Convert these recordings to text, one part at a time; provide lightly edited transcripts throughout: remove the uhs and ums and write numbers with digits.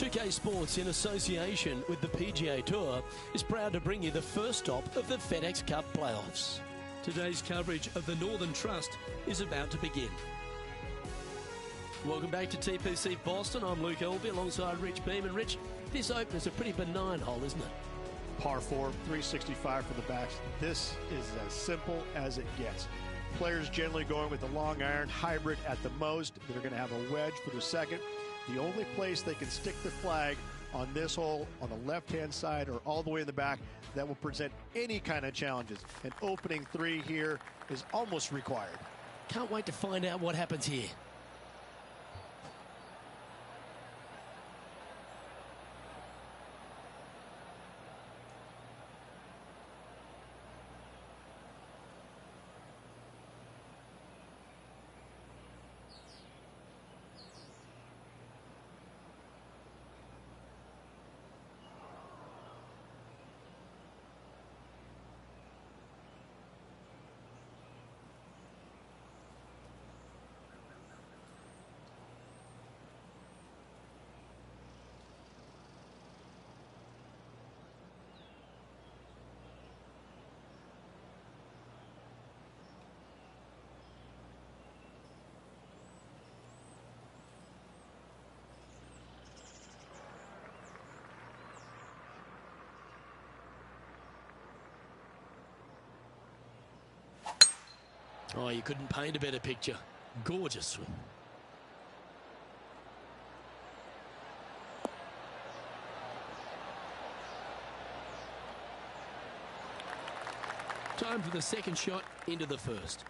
2K Sports, in association with the PGA Tour, is proud to bring you the first stop of the FedEx Cup playoffs. Today's coverage of the Northern Trust is about to begin. Welcome back to TPC Boston. I'm Luke Elby alongside Rich Beeman. Rich, this opener's a pretty benign hole, isn't it? Par 4, 365 for the backs. This is as simple as it gets. Players generally going with the long iron hybrid at the most. They're going to have a wedge for the second. The only place they can stick the flag on this hole, on the left-hand side or all the way in the back, that will present any kind of challenges. An opening 3 here is almost required. Can't wait to find out what happens here. Oh, you couldn't paint a better picture. Gorgeous swing. Time for the second shot into the first.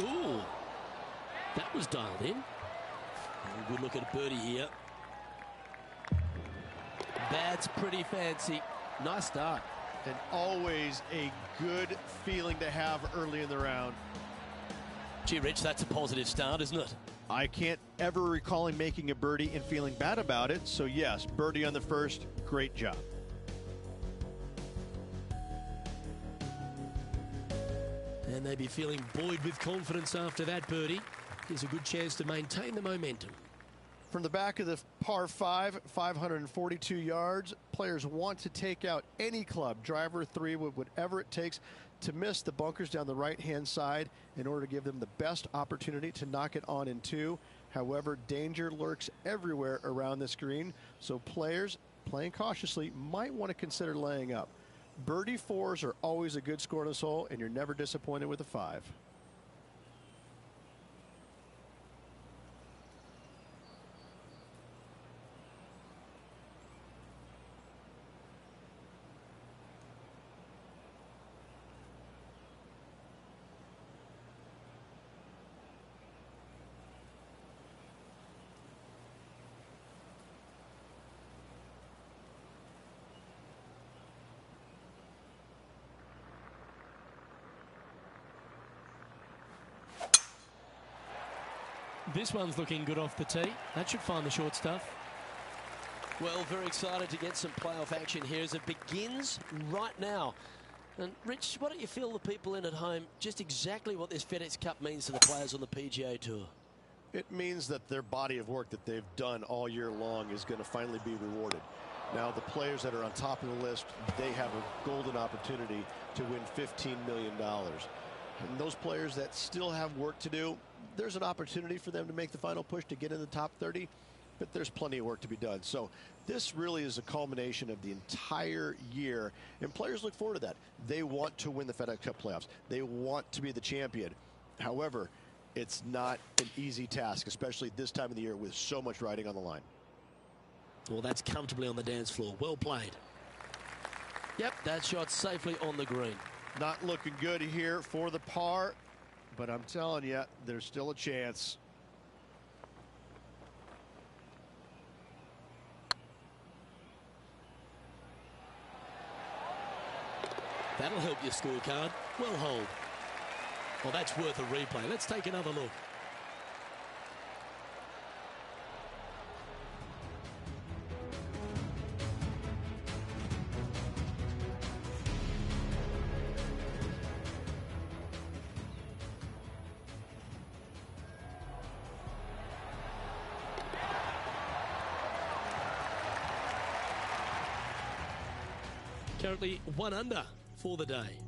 Ooh, that was dialed in. A good look at a birdie here. That's pretty fancy. Nice start. And always a good feeling to have early in the round. Gee, Rich, that's a positive start, isn't it? I can't ever recall him making a birdie and feeling bad about it. So yes, birdie on the first, great job. And they'd be feeling buoyed with confidence after that birdie. Here's a good chance to maintain the momentum. From the back of the par 5, 542 yards, players want to take out any club, driver, 3 wood, whatever it takes to miss the bunkers down the right-hand side in order to give them the best opportunity to knock it on in 2. However, danger lurks everywhere around this green, so players playing cautiously might want to consider laying up. Birdie 4s are always a good score in this hole, and you're never disappointed with a 5. This one's looking good off the tee. That should find the short stuff. Well, very excited to get some playoff action here as it begins right now. And Rich, why don't you fill the people in at home just exactly what this FedEx Cup means to the players on the PGA Tour? It means that their body of work that they've done all year long is going to finally be rewarded. Now, the players that are on top of the list, they have a golden opportunity to win $15 million. And those players that still have work to do, there's an opportunity for them to make the final push to get in the top 30, but there's plenty of work to be done. So this really is a culmination of the entire year, and players look forward to that. They want to win the FedEx Cup playoffs. They want to be the champion. However, it's not an easy task, especially this time of the year with so much riding on the line. Well, that's comfortably on the dance floor. Well played. Yep, that shot's safely on the green. Not looking good here for the par, but I'm telling you, there's still a chance. That'll help your scorecard. Well hold. Well, that's worth a replay. Let's take another look. Currently 1 under for the day.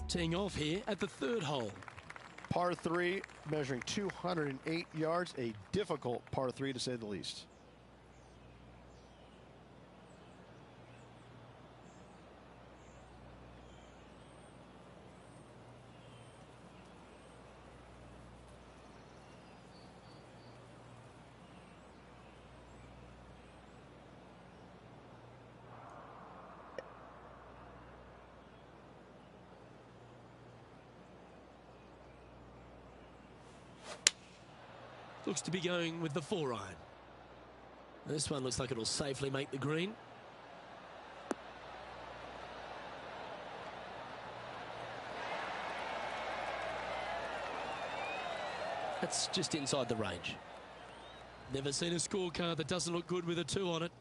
Teeing off here at the 3rd hole. Par 3, measuring 208 yards, a difficult par 3 to say the least. Looks to be going with the 4-iron. This one looks like it'll safely make the green. That's just inside the range. Never seen a scorecard that doesn't look good with a 2 on it.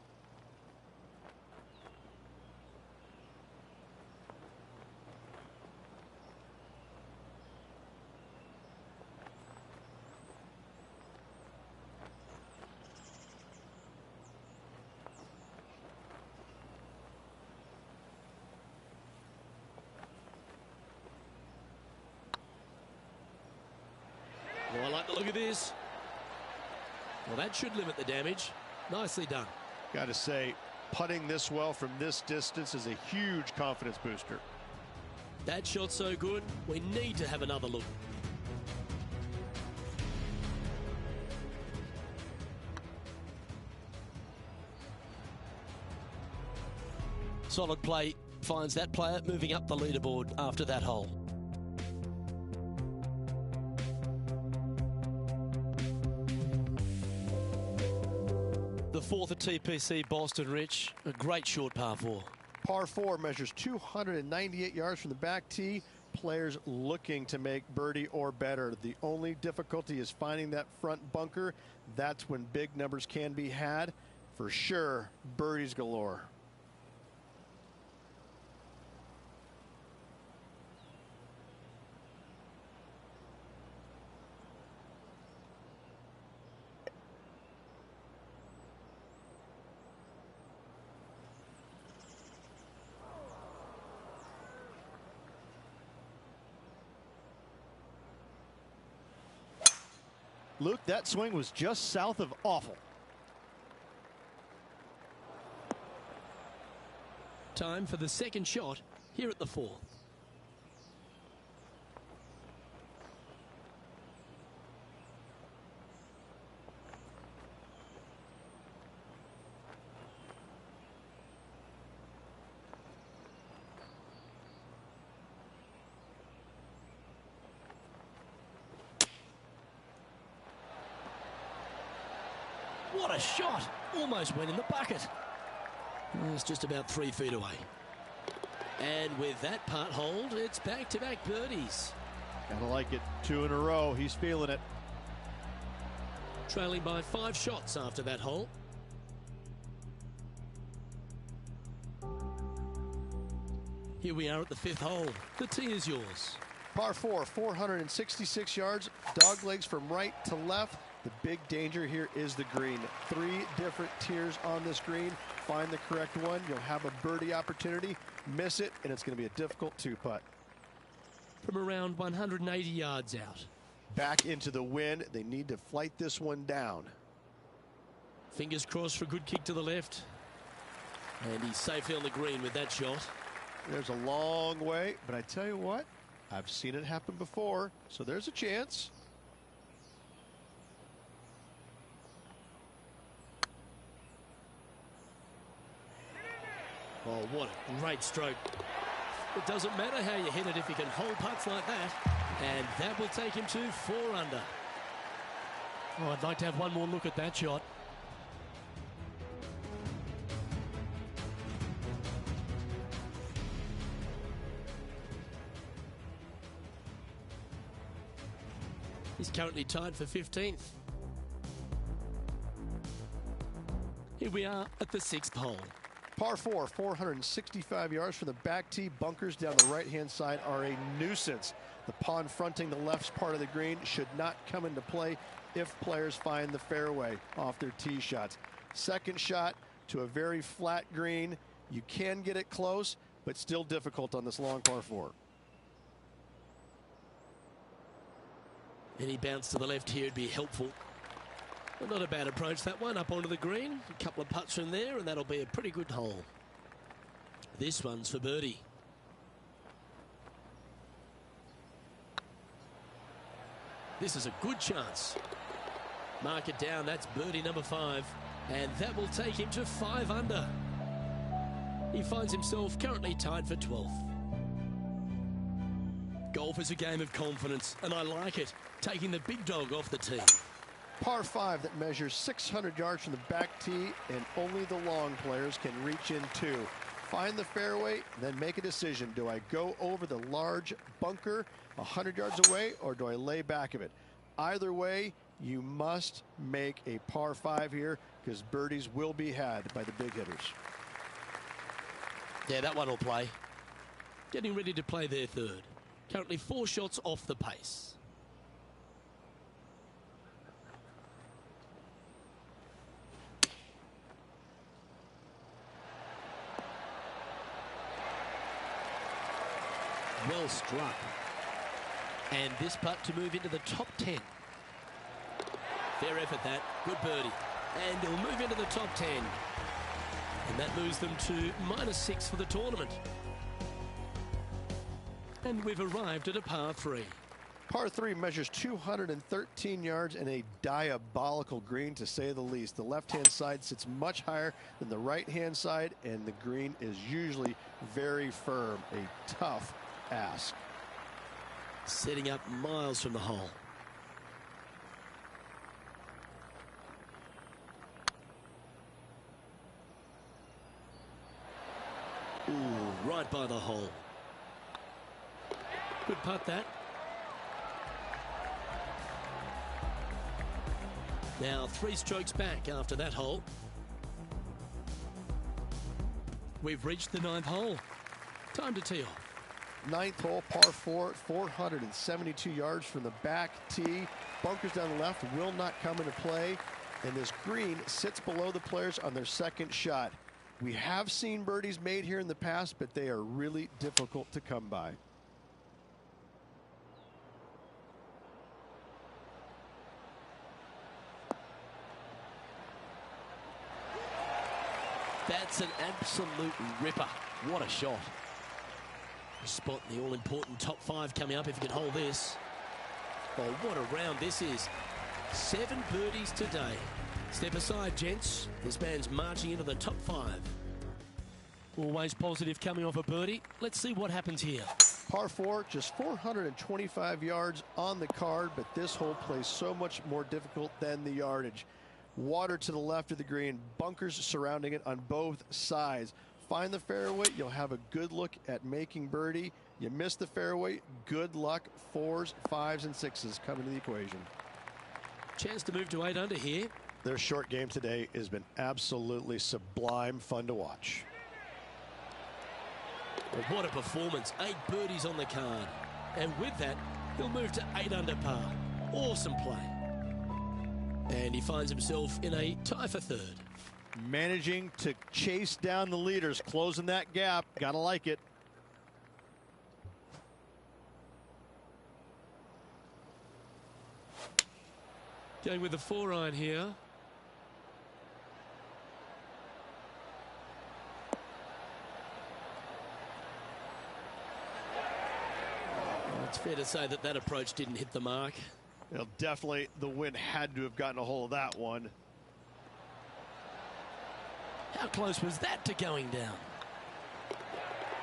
Oh, I like the look of this. Well, that should limit the damage. Nicely done. Got to say, putting this well from this distance is a huge confidence booster. That shot's so good, we need to have another look. Solid play finds that player moving up the leaderboard after that hole. The 4th at TPC Boston, Rich. A great short par 4. Par 4 measures 298 yards from the back tee. Players looking to make birdie or better. The only difficulty is finding that front bunker. That's when big numbers can be had. For sure, birdies galore. Luke, that swing was just south of awful. Time for the 2nd shot here at the 4th. What a shot! Almost went in the bucket. It's just about 3 feet away. And with that putt hold, it's back-to-back birdies. Gotta like it. 2 in a row. He's feeling it. Trailing by 5 shots after that hole. Here we are at the 5th hole. The tee is yours. Par 4, 466 yards. Dog legs from right to left. The big danger here is the green. 3 different tiers on this green. Find the correct one. You'll have a birdie opportunity. Miss it, and it's going to be a difficult 2-putt. From around 180 yards out. Back into the wind. They need to flight this one down. Fingers crossed for a good kick to the left. And he's safely on the green with that shot. There's a long way, but I tell you what, I've seen it happen before, so there's a chance. Oh, what a great stroke. It doesn't matter how you hit it if you can hold putts like that. And that will take him to 4 under. Oh, I'd like to have one more look at that shot. He's currently tied for 15th. Here we are at the 6th hole. Par 4, 465 yards from the back tee. Bunkers down the right-hand side are a nuisance. The pond fronting the left part of the green should not come into play if players find the fairway off their tee shots. Second shot to a very flat green. You can get it close, but still difficult on this long par 4. Any bounce to the left here would be helpful. But not a bad approach, that one, up onto the green. A couple of putts from there, and that'll be a pretty good hole. This one's for birdie. This is a good chance. Mark it down, that's birdie number 5. And that will take him to 5 under. He finds himself currently tied for 12th. Golf is a game of confidence, and I like it, taking the big dog off the tee. Par 5 that measures 600 yards from the back tee, and only the long players can reach in two. Find the fairway, then make a decision. Do I go over the large bunker 100 yards away, or do I lay back of it? Either way, you must make a par 5 here, because birdies will be had by the big hitters. Yeah, that one will play. Getting ready to play their 3rd. Currently 4 shots off the pace. Well struck. And this putt to move into the top 10. Fair effort that. Good birdie. And he'll move into the top 10. And that moves them to -6 for the tournament. And we've arrived at a par 3. Par 3 measures 213 yards and a diabolical green, to say the least. The left-hand side sits much higher than the right-hand side, and the green is usually very firm. A tough ask. Setting up miles from the hole. Ooh, right by the hole. Good putt that. Now 3 strokes back after that hole. We've reached the 9th hole. Time to tee off. 9th hole, par 4, 472 yards from the back tee. Bunkers down the left will not come into play, and this green sits below the players on their 2nd shot. We have seen birdies made here in the past, but they are really difficult to come by. That's an absolute ripper. What a shot. Spot the all-important top 5 coming up if you can hold this. Oh, what a round this is. 7 birdies today. Step aside, gents. This man's marching into the top 5. Always positive coming off a birdie. Let's see what happens here. Par 4, just 425 yards on the card, but this hole plays so much more difficult than the yardage. Water to the left of the green, bunkers surrounding it on both sides. Find the fairway, you'll have a good look at making birdie. You miss the fairway, good luck. 4s, 5s, and 6s come into the equation. Chance to move to 8 under here. Their short game today has been absolutely sublime fun to watch. Well, what a performance. 8 birdies on the card. And with that, he'll move to 8 under par. Awesome play. And he finds himself in a tie for 3rd. Managing to chase down the leaders, closing that gap. Gotta like it. Going with the 4-iron here. Well, it's fair to say that that approach didn't hit the mark. Well, definitely the wind had to have gotten a hold of that one. How close was that to going down?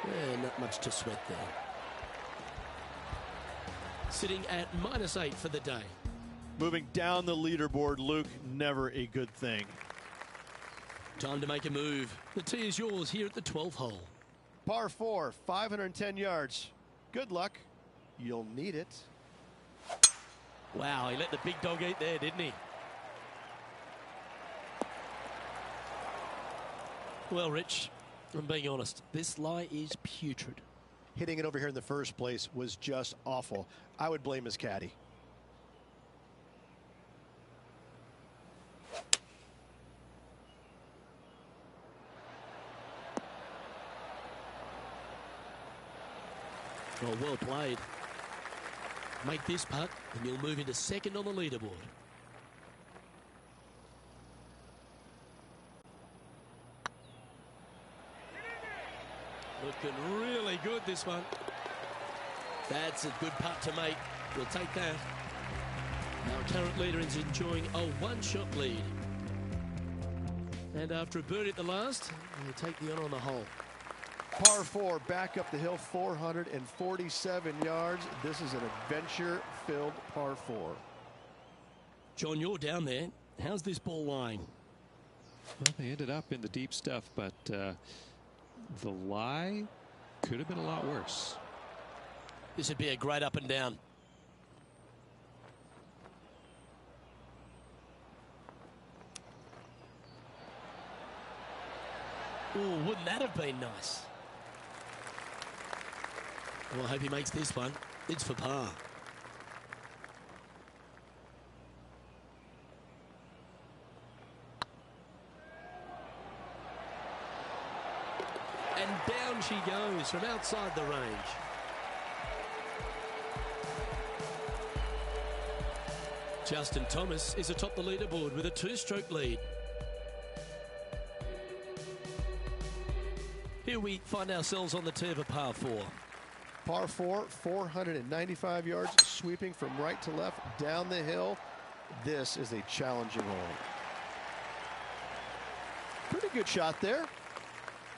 Yeah, not much to sweat there. Sitting at -8 for the day. Moving down the leaderboard, Luke, never a good thing. Time to make a move. The tee is yours here at the 12th hole. Par 4, 510 yards. Good luck. You'll need it. Wow, he let the big dog eat there, didn't he? Well, Rich, I'm being honest, this lie is putrid. Hitting it over here in the first place was just awful. I would blame his caddy. Oh, well played. Make this putt and you'll move into second on the leaderboard. Looking really good, this one. That's a good putt to make. We'll take that. Our current leader is enjoying a one-shot lead. And after a birdie at the last, we'll take the honour on the hole. Par 4, back up the hill, 447 yards. This is an adventure-filled par 4. John, you're down there. How's this ball lying? Well, they ended up in the deep stuff, but the lie could have been a lot worse. This would be a great up and down. Oh, wouldn't that have been nice? Well, I hope he makes this one. It's for par. And down she goes from outside the range. Justin Thomas is atop the leaderboard with a two-stroke lead. Here we find ourselves on the tee of a par 4. Par 4, 495 yards, sweeping from right to left, down the hill. This is a challenging hole. Pretty good shot there.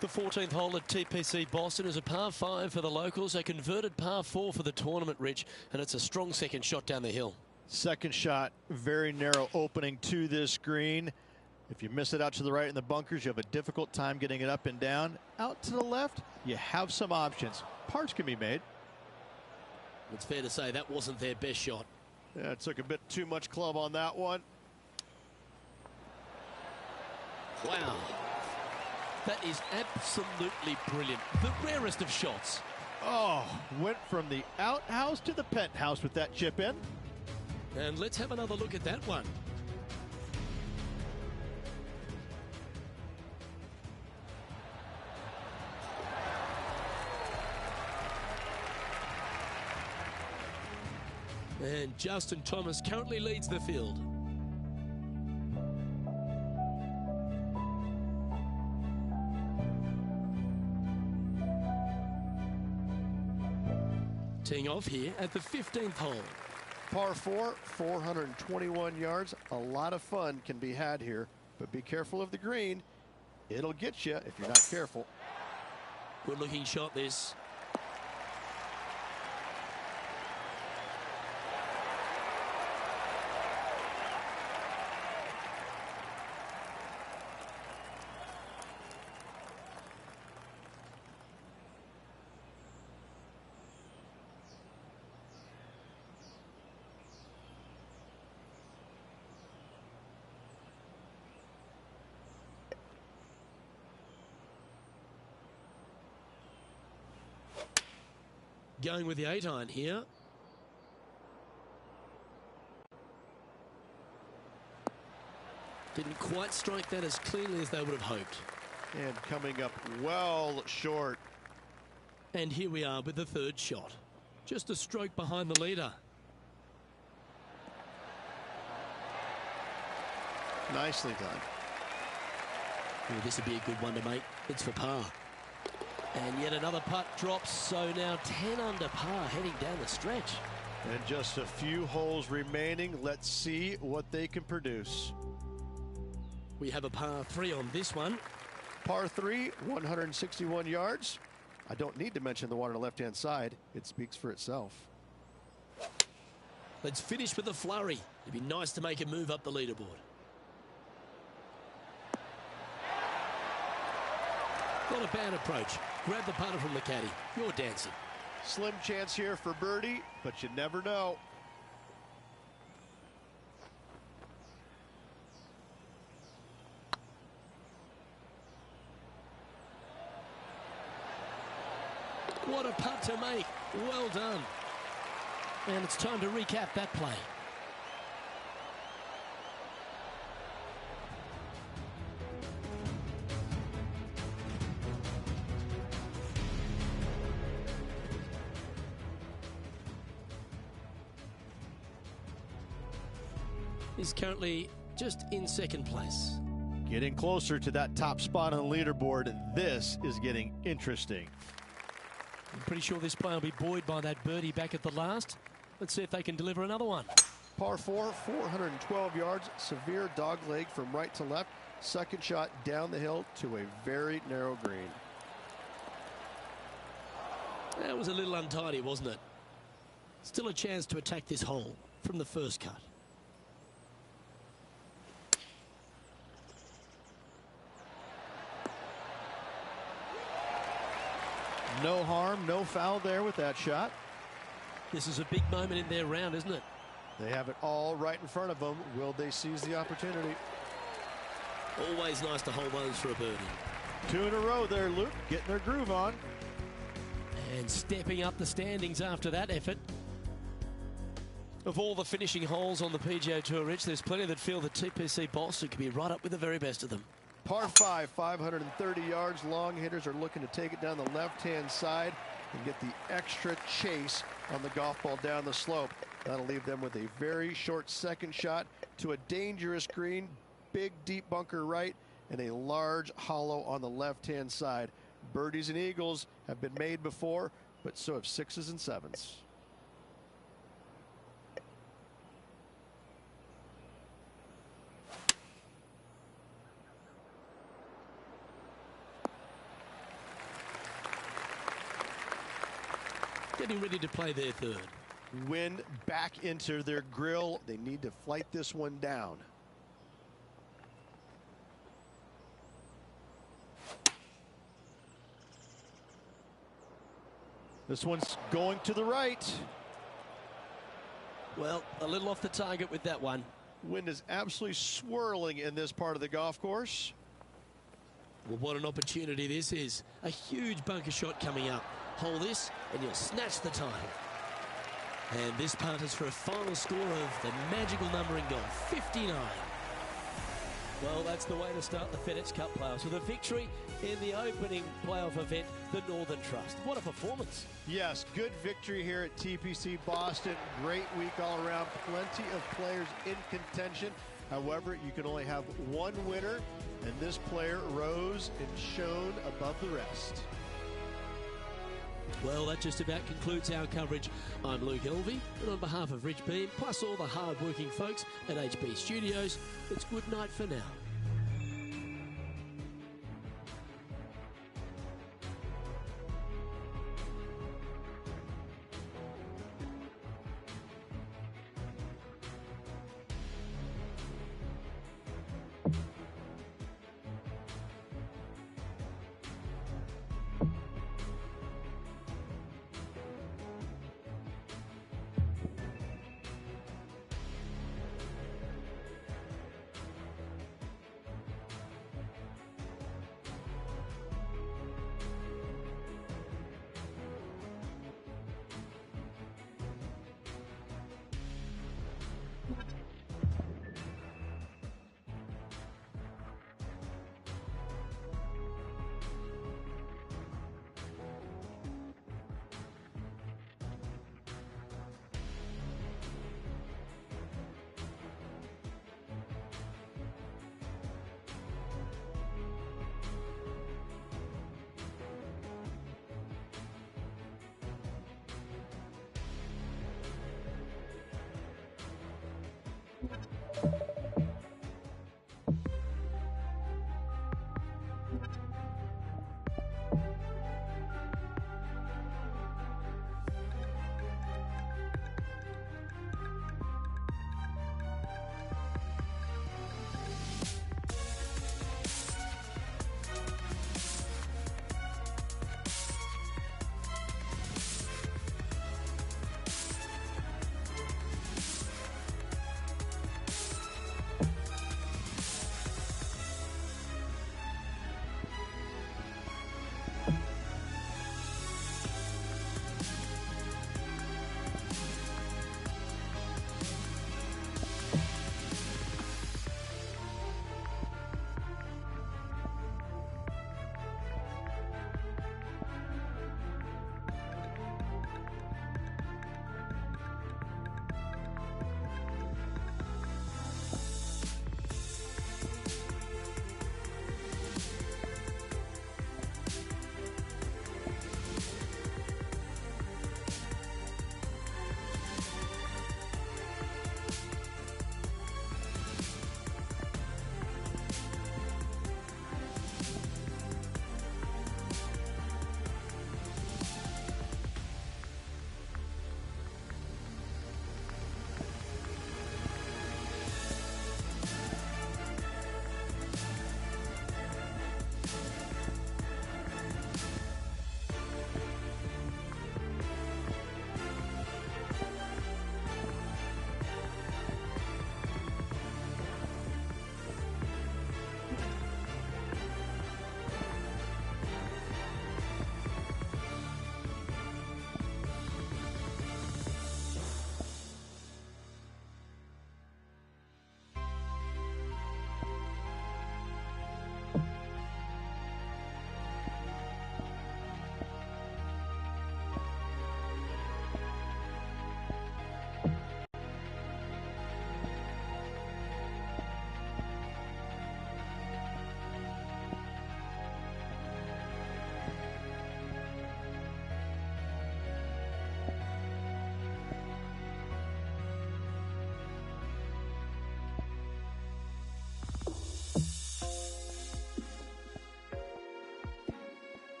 The 14th hole at TPC Boston is a par 5 for the locals, a converted par 4 for the tournament, Rich, and it's a strong second shot down the hill. Second shot, very narrow opening to this green. If you miss it out to the right in the bunkers, you have a difficult time getting it up and down. Out to the left, you have some options. Parts can be made. It's fair to say that wasn't their best shot. Yeah, it took a bit too much club on that one. Wow. That is absolutely brilliant. The rarest of shots. Oh, went from the outhouse to the penthouse with that chip in. And let's have another look at that one. And Justin Thomas currently leads the field. Teeing off here at the 15th hole. Par 4, 421 yards. A lot of fun can be had here, but be careful of the green. It'll get you if you're not careful. Good looking shot this. Going with the 8-iron here. Didn't quite strike that as cleanly as they would have hoped. And coming up well short. And here we are with the third shot. Just a stroke behind the leader. Nicely done. Well, this would be a good one to make. It's for par. And yet another putt drops, so now 10 under par heading down the stretch. And just a few holes remaining. Let's see what they can produce. We have a par 3 on this one. Par 3, 161 yards. I don't need to mention the one on the left-hand side. It speaks for itself. Let's finish with a flurry. It'd be nice to make a move up the leaderboard. Not a bad approach. Grab the putter from the caddy. You're dancing. Slim chance here for birdie, but you never know. What a putt to make. Well done. And it's time to recap that play. He's currently just in second place. Getting closer to that top spot on the leaderboard. This is getting interesting. I'm pretty sure this play will be buoyed by that birdie back at the last. Let's see if they can deliver another one. Par 4, 412 yards, severe dog leg from right to left. Second shot down the hill to a very narrow green. That was a little untidy, wasn't it? Still a chance to attack this hole from the first cut. No harm, no foul there with that shot. This is a big moment in their round, isn't it? They have it all right in front of them. Will they seize the opportunity? Always nice to hold those for a birdie. 2 in a row there, Luke, getting their groove on. And stepping up the standings after that effort. Of all the finishing holes on the PGA Tour, Rich, there's plenty that feel that TPC Boston could be right up with the very best of them. Par 5, 530 yards. Long hitters are looking to take it down the left-hand side and get the extra chase on the golf ball down the slope. That'll leave them with a very short second shot to a dangerous green, big deep bunker right, and a large hollow on the left-hand side. Birdies and eagles have been made before, but so have 6s and 7s. Getting ready to play their third. Wind back into their grill. They need to flight this one down. This one's going to the right. Well, a little off the target with that one. Wind is absolutely swirling in this part of the golf course. Well, what an opportunity this is. A huge bunker shot coming up. Hold this and you'll snatch the title. And this punt is for a final score of the magical number in golf, 59. Well, that's the way to start the FedEx Cup playoffs with a victory in the opening playoff event, the Northern Trust. What a performance. Yes, good victory here at TPC Boston. Great week all around. Plenty of players in contention. However, you can only have one winner, and this player rose and shone above the rest. Well, that just about concludes our coverage. I'm Luke Elvey, and on behalf of Rich Beam, plus all the hard-working folks at HB Studios, it's good night for now.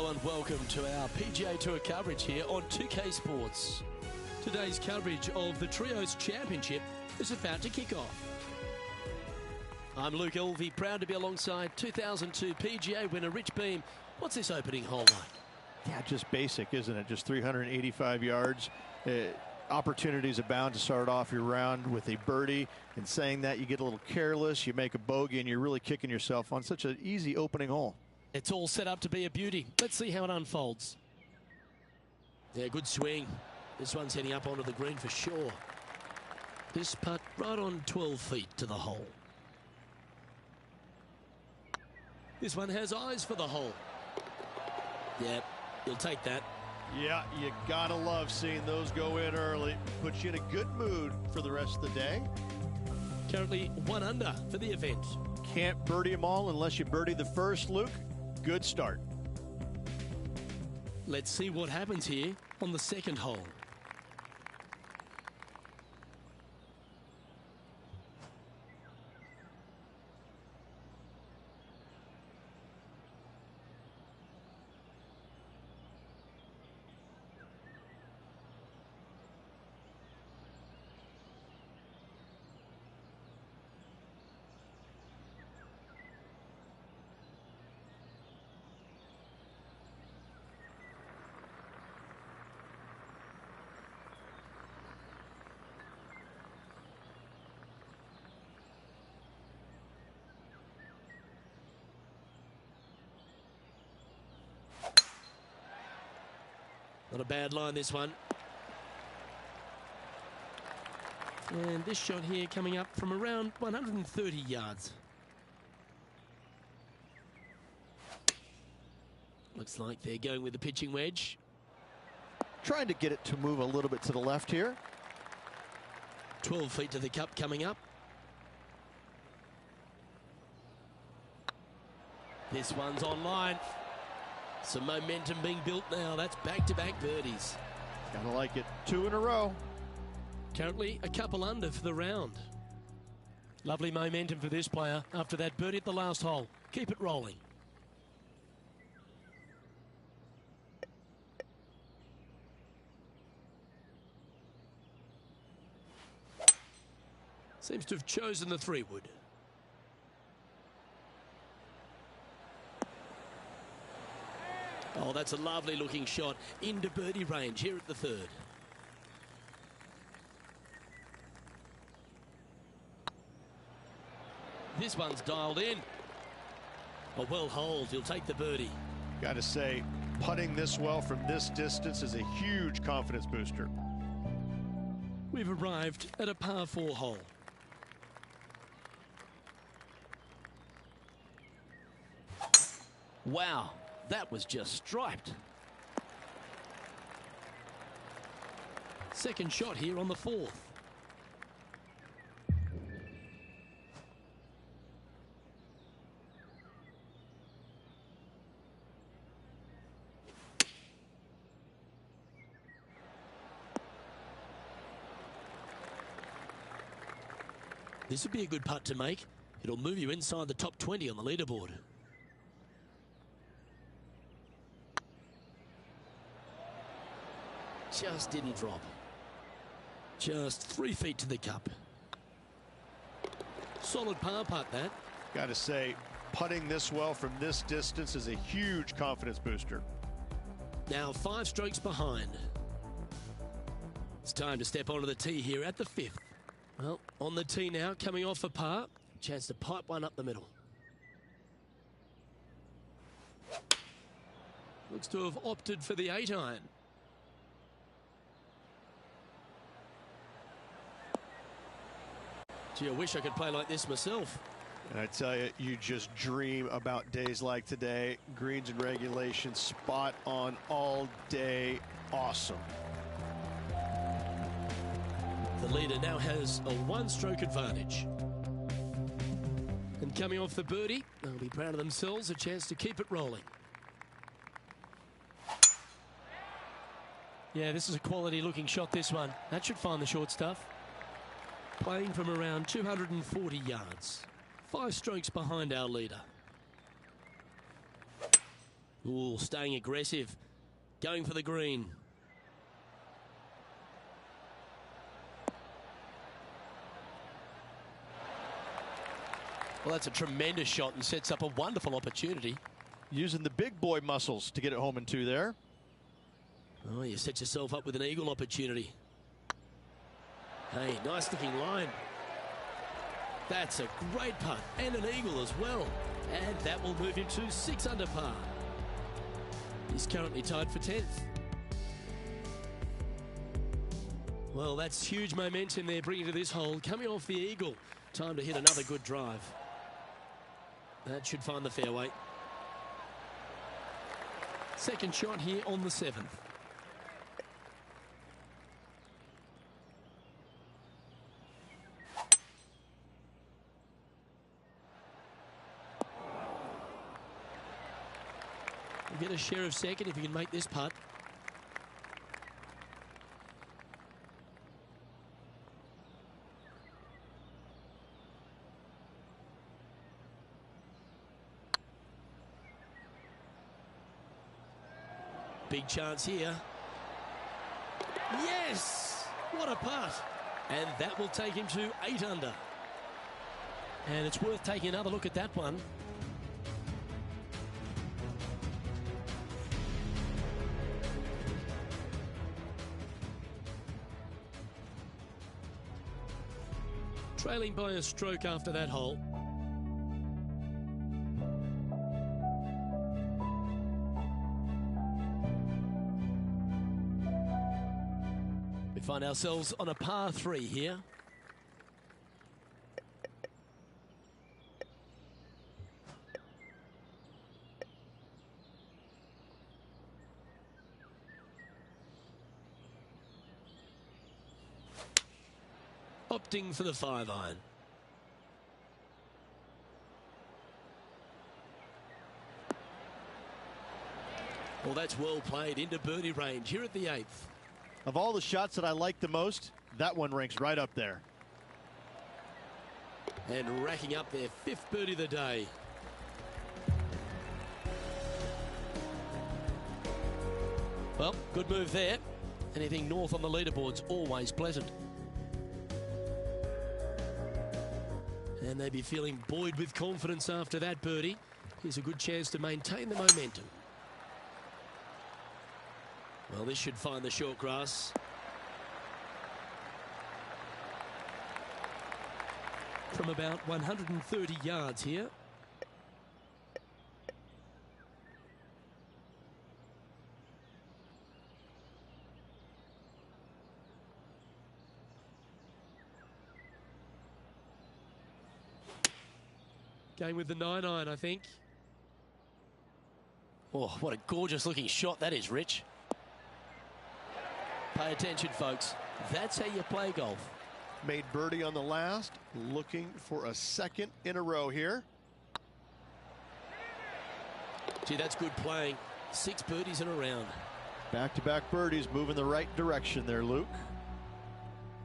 Hello and welcome to our PGA Tour coverage here on 2K Sports. Today's coverage of the Trios Championship is about to kick off. I'm Luke Elvey, proud to be alongside 2002 PGA winner Rich Beem. What's this opening hole like? Yeah, just basic, isn't it? Just 385 yards. Opportunities abound to start off your round with a birdie. And saying that, you get a little careless, you make a bogey, and you're really kicking yourself on such an easy opening hole. It's all set up to be a beauty. Let's see how it unfolds. Yeah, good swing. This one's heading up onto the green for sure. This putt right on 12 feet to the hole. This one has eyes for the hole. Yeah, you'll take that. Yeah, you gotta love seeing those go in early. Puts you in a good mood for the rest of the day. Currently 1 under for the event. Can't birdie them all unless you birdie the first, Luke. Good start. Let's see what happens here on the second hole. Not a bad line, this one. And this shot here coming up from around 130 yards. Looks like they're going with the pitching wedge. Trying to get it to move a little bit to the left here. 12 feet to the cup coming up. This one's online. Some momentum being built now. That's back-to-back birdies. Gotta like it. 2 in a row. Currently a couple under for the round. Lovely momentum for this player after that birdie at the last hole. Keep it rolling. Seems to have chosen the 3-wood. Oh, that's a lovely looking shot into birdie range here at the third. This one's dialed in. A well holed, he'll take the birdie. Gotta say, putting this well from this distance is a huge confidence booster. We've arrived at a par 4 hole. Wow. That was just striped. Second shot here on the 4th. This would be a good putt to make. It'll move you inside the top 20 on the leaderboard. Just didn't drop. Just 3 feet to the cup. Solid par putt, that. Gotta say, putting this well from this distance is a huge confidence booster. Now 5 strokes behind. It's time to step onto the tee here at the 5th. Well, on the tee now, coming off a par. Chance to pipe one up the middle. Looks to have opted for the 8-iron. Gee, I wish I could play like this myself. And I tell you, you just dream about days like today. Greens and regulation, spot on all day. Awesome. The leader now has a 1-stroke advantage. And coming off the birdie, they'll be proud of themselves, a chance to keep it rolling. Yeah, this is a quality looking shot, this one. That should find the short stuff. Playing from around 240 yards. 5 strokes behind our leader. Ooh, staying aggressive. Going for the green. Well, that's a tremendous shot and sets up a wonderful opportunity. Using the big boy muscles to get it home in two there. Oh, you set yourself up with an eagle opportunity. Hey, nice looking line. That's a great putt and an eagle as well. And that will move him to 6 under par. He's currently tied for 10th. Well, that's huge momentum they're bringing to this hole. Coming off the eagle. Time to hit another good drive. That should find the fairway. Second shot here on the 7th. Get a share of second if you can make this putt. Big chance here. Yes! What a putt! And that will take him to 8 under. And it's worth taking another look at that one. Trailing by a stroke after that hole. We find ourselves on a par 3 here. Opting for the 5-iron. Well, that's well played into birdie range here at the 8th. Of all the shots that I like the most, that one ranks right up there. And racking up their 5th birdie of the day. Well, good move there. Anything north on the leaderboard's always pleasant. And they'd be feeling buoyed with confidence after that birdie. Here's a good chance to maintain the momentum. Well, this should find the short grass. From about 130 yards here. Going with the 9-iron, I think. Oh, what a gorgeous looking shot that is, Rich. Pay attention, folks. That's how you play golf. Made birdie on the last, looking for a second in a row here. Gee, that's good playing. 6 birdies in a round. Back-to-back birdies, moving the right direction there, Luke.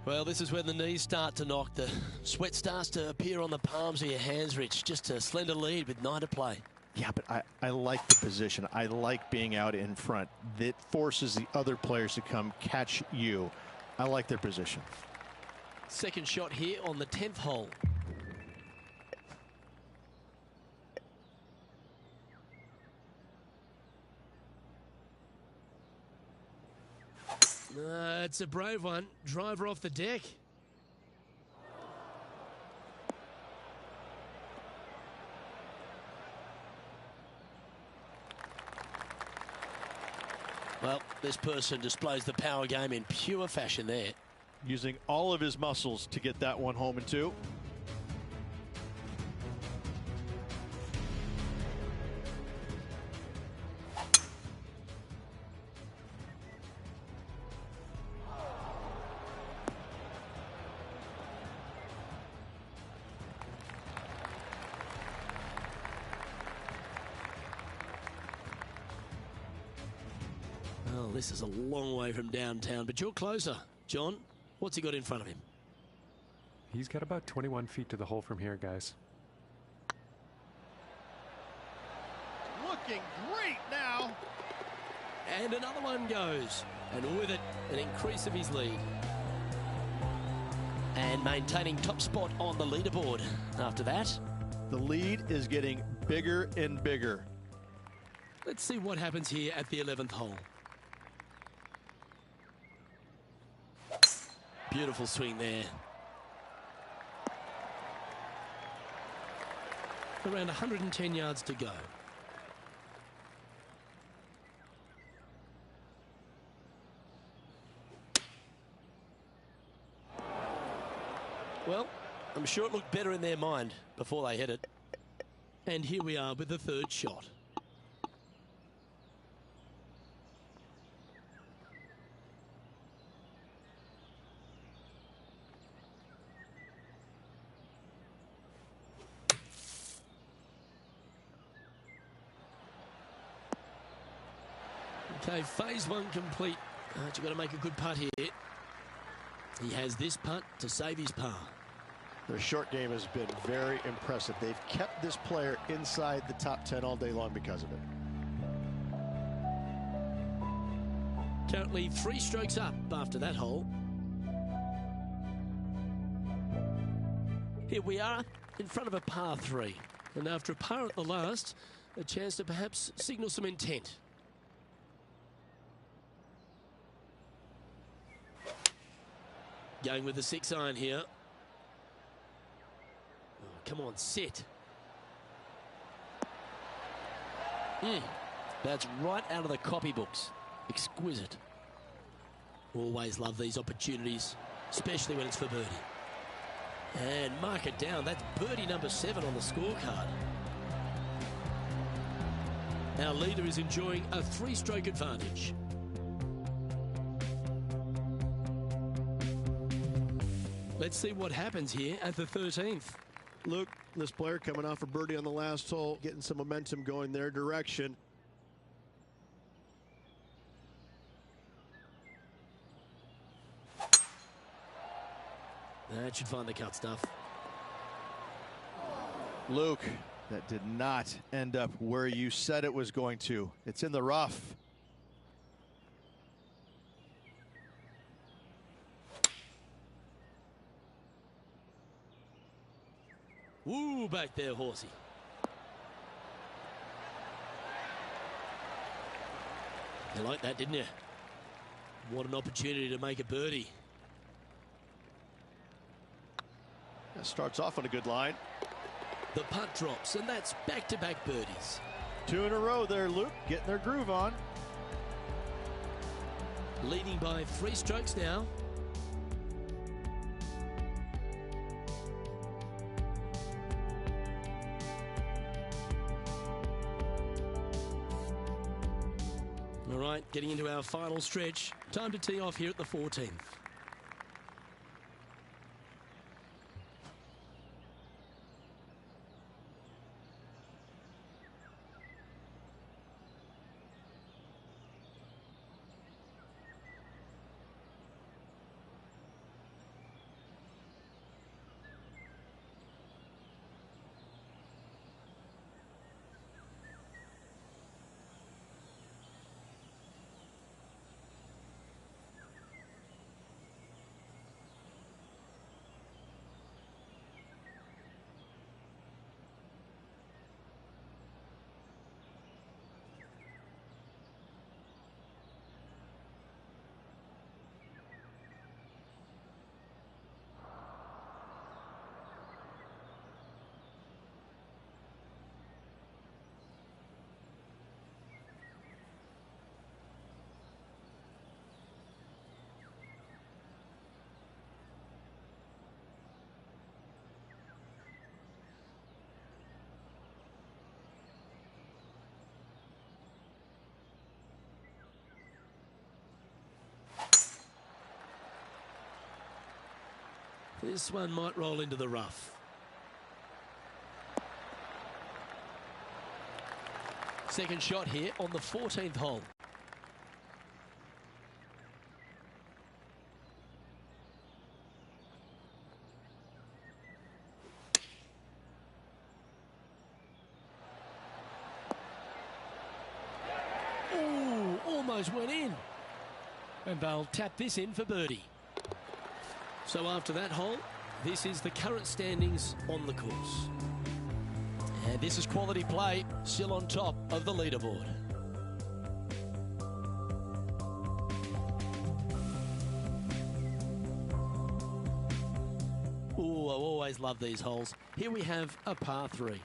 Well, this is when the knees start to knock. The sweat starts to appear on the palms of your hands, Rich. Just a slender lead with 9 to play. Yeah, but I like the position. I like being out in front. That forces the other players to come catch you. I like their position. Second shot here on the 10th hole. It's a brave one. Driver off the deck. Well, this person displays the power game in pure fashion there. Using all of his muscles to get that one home in 2. Well, this is a long way from downtown, but you're closer. John, what's he got in front of him? He's got about 21 feet to the hole from here, guys. Look looking great now. And another one goes. And with it, an increase of his lead. And maintaining top spot on the leaderboard after that. The lead is getting bigger and bigger. Let's see what happens here at the 11th hole. Beautiful swing there. Around 110 yards to go. Well, I'm sure it looked better in their mind before they hit it. And here we are with the third shot. Okay, phase one complete. But you've got to make a good putt here. He has this putt to save his par. Their short game has been very impressive. They've kept this player inside the top 10 all day long because of it. Currently 3 strokes up after that hole. Here we are in front of a par 3. And after a par at the last, a chance to perhaps signal some intent. Going with the 6-iron here. Oh, come on, sit. That's right out of the copybooks. Exquisite. Always love these opportunities, especially when it's for birdie. And mark it down. That's birdie number 7 on the scorecard. Our leader is enjoying a 3-stroke advantage. Let's see what happens here at the 13th. Luke, this player coming off a birdie on the last hole, getting some momentum going their direction. That should find the cut stuff. Luke, that did not end up where you said it was going to. It's in the rough. Woo, back there, horsey. You like that, didn't you? What an opportunity to make a birdie. That starts off on a good line. The putt drops, and that's back-to-back birdies. 2 in a row there, Luke, getting their groove on. Leading by 3 strokes now. All right, getting into our final stretch. Time to tee off here at the 14th. This one might roll into the rough. Second shot here on the 14th hole. almost went in. And they'll tap this in for birdie. So after that hole, this is the current standings on the course. And this is quality play, still on top of the leaderboard. Ooh, I always love these holes. Here we have a par 3.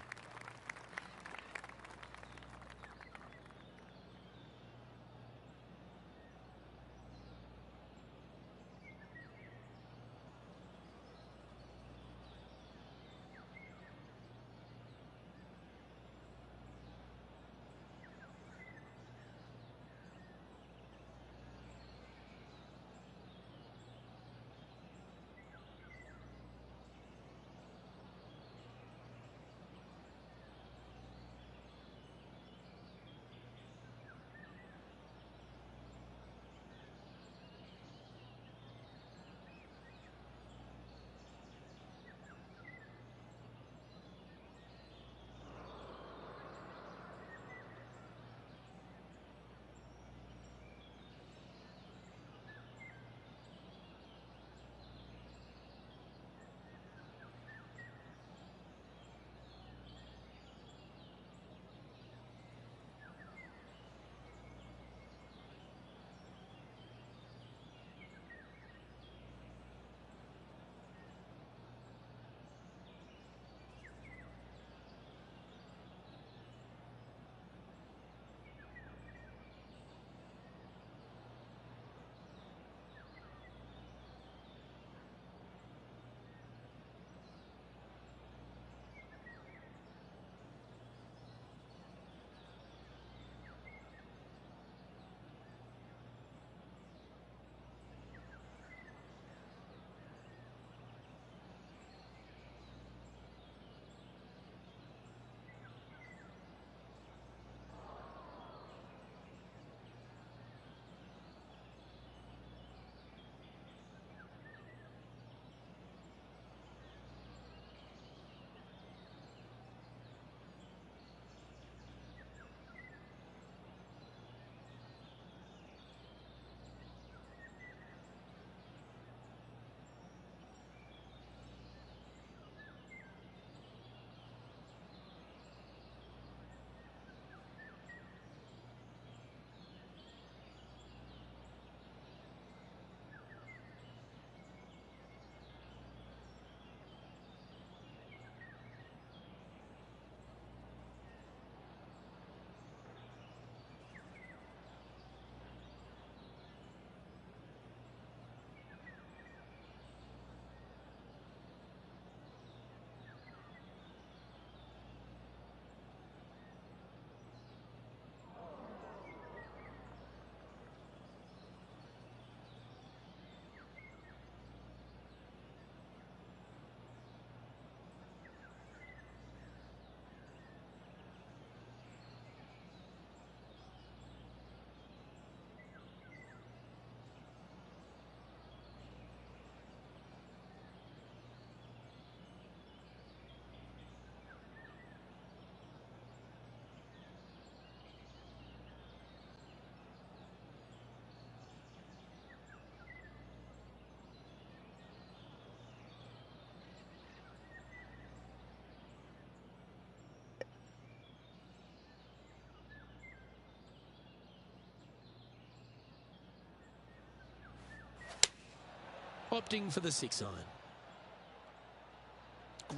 Opting for the 6-iron.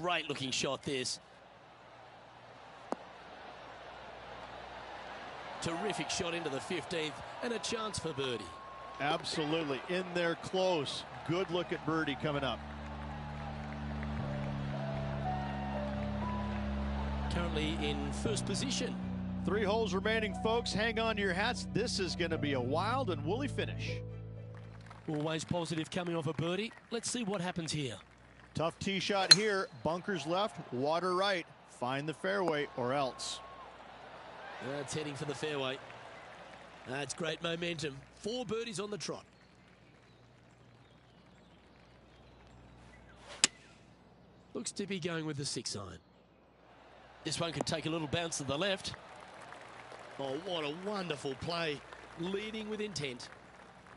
Great looking shot this. Terrific shot into the 15th and a chance for birdie. Absolutely. In there close. Good look at birdie coming up. Currently in first position. 3 holes remaining, folks. Hang on to your hats. This is going to be a wild and woolly finish. Always positive coming off a birdie. Let's see what happens here. Tough tee shot here. Bunkers left, water right. Find the fairway or else. That's heading for the fairway. That's great momentum. 4 birdies on the trot. Looks to be going with the 6-iron. This one could take a little bounce to the left. Oh, what a wonderful play. leading with intent.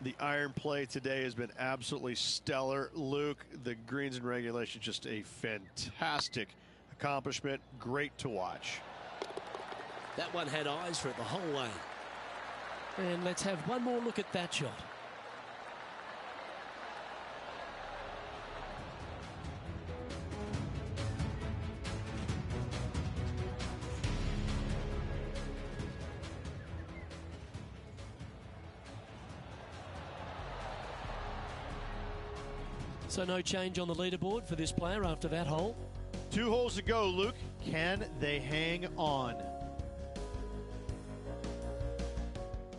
The iron play today has been absolutely stellar. Luke, the greens and regulation, just a fantastic accomplishment. Great to watch. That one had eyes for it the whole way. And let's have one more look at that shot. So no change on the leaderboard for this player after that hole. 2 holes to go, Luke. Can they hang on?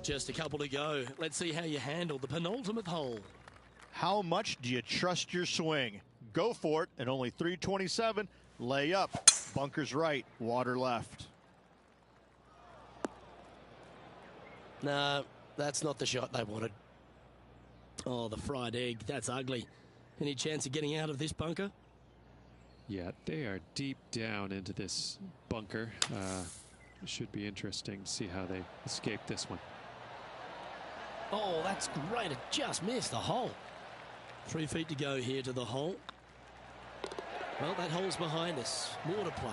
Just a couple to go. Let's see how you handle the penultimate hole. How much do you trust your swing? Go for it, and only 327. Lay up. Bunkers right, water left. No, that's not the shot they wanted. Oh, the fried egg. That's ugly. Any chance of getting out of this bunker? Yeah, they are deep down into this bunker. It should be interesting to see how they escape this one. Oh, that's great. It just missed the hole. 3 feet to go here to the hole. Well, that hole's behind us. More to play.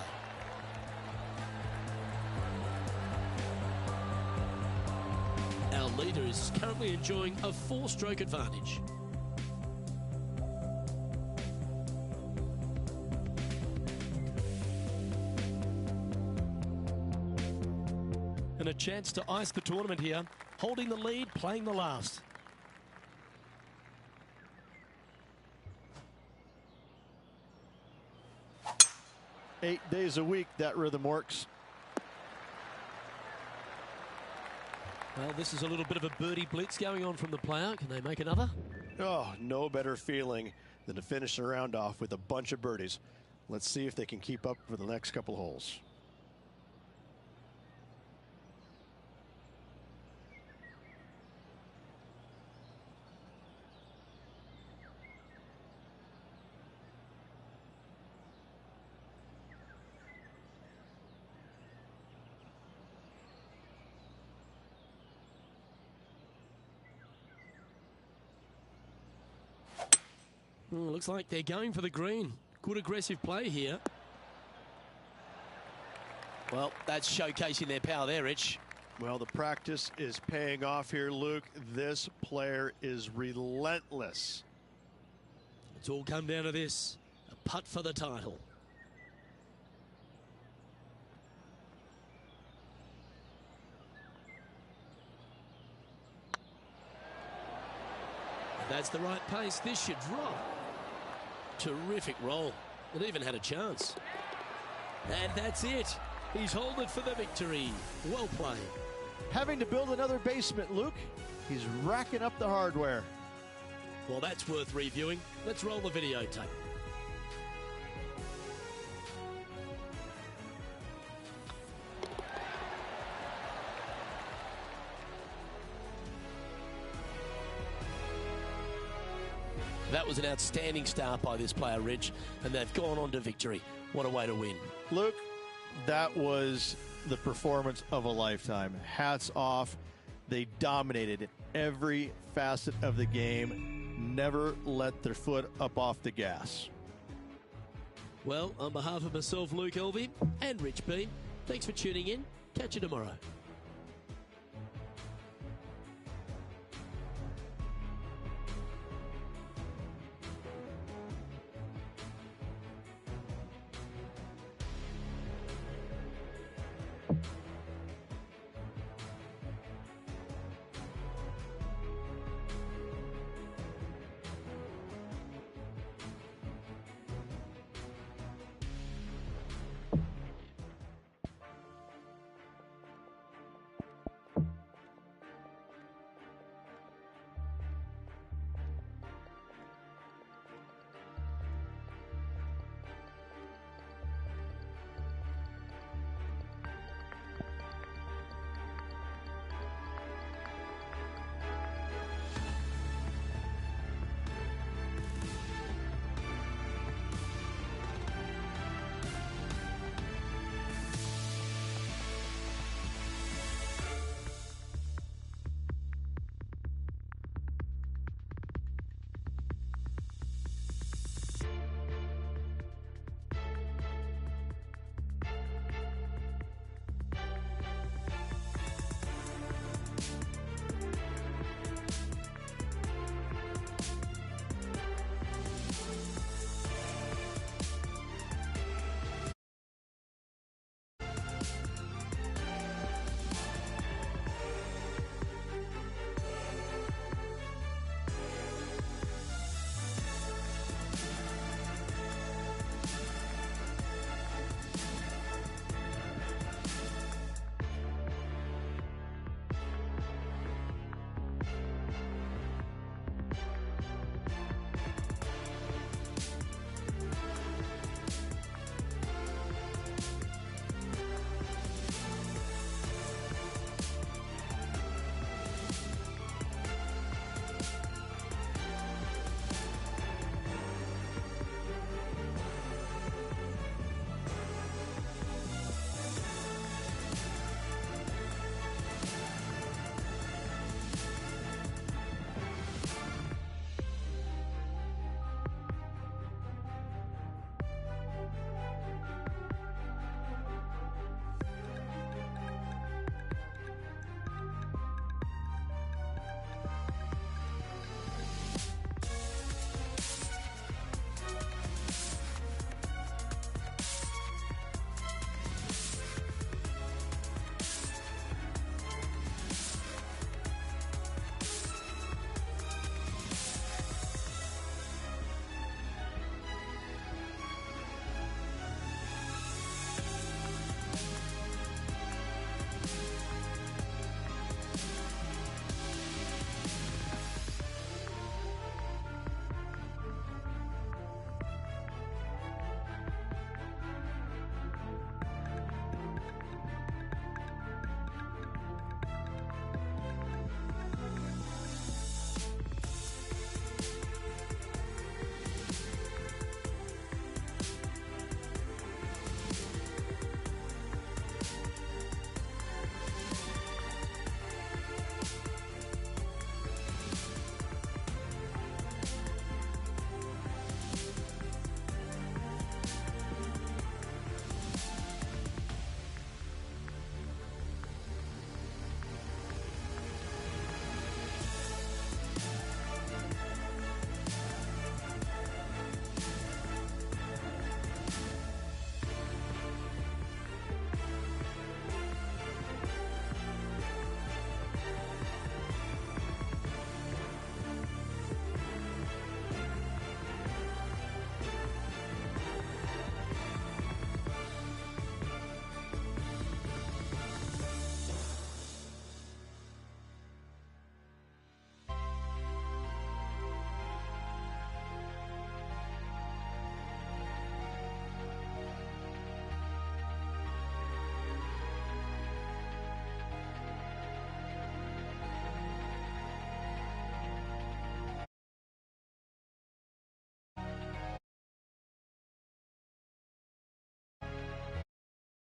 Our leader is currently enjoying a 4-stroke advantage. And a chance to ice the tournament here. Holding the lead, playing the last. Eight days a week, that rhythm works. Well, this is a little bit of a birdie blitz going on from the player. Can they make another? Oh, no better feeling than to finish the round off with a bunch of birdies. Let's see if they can keep up for the next couple holes. Looks like they're going for the green. Good aggressive play here. Well, that's showcasing their power there, Rich. Well, the practice is paying off here, Luke. This player is relentless. It's all come down to this. A putt for the title. That's the right pace. This should drop. Terrific roll. It even had a chance. And that's it. He's holding for the victory. Well played. Having to build another basement, Luke. He's racking up the hardware. Well, that's worth reviewing. Let's roll the videotape. That was an outstanding start by this player, Rich, and they've gone on to victory. What a way to win. Luke, that was the performance of a lifetime. Hats off. They dominated every facet of the game. Never let their foot up off the gas. Well, on behalf of myself, Luke Elvey, and Rich B, thanks for tuning in. Catch you tomorrow.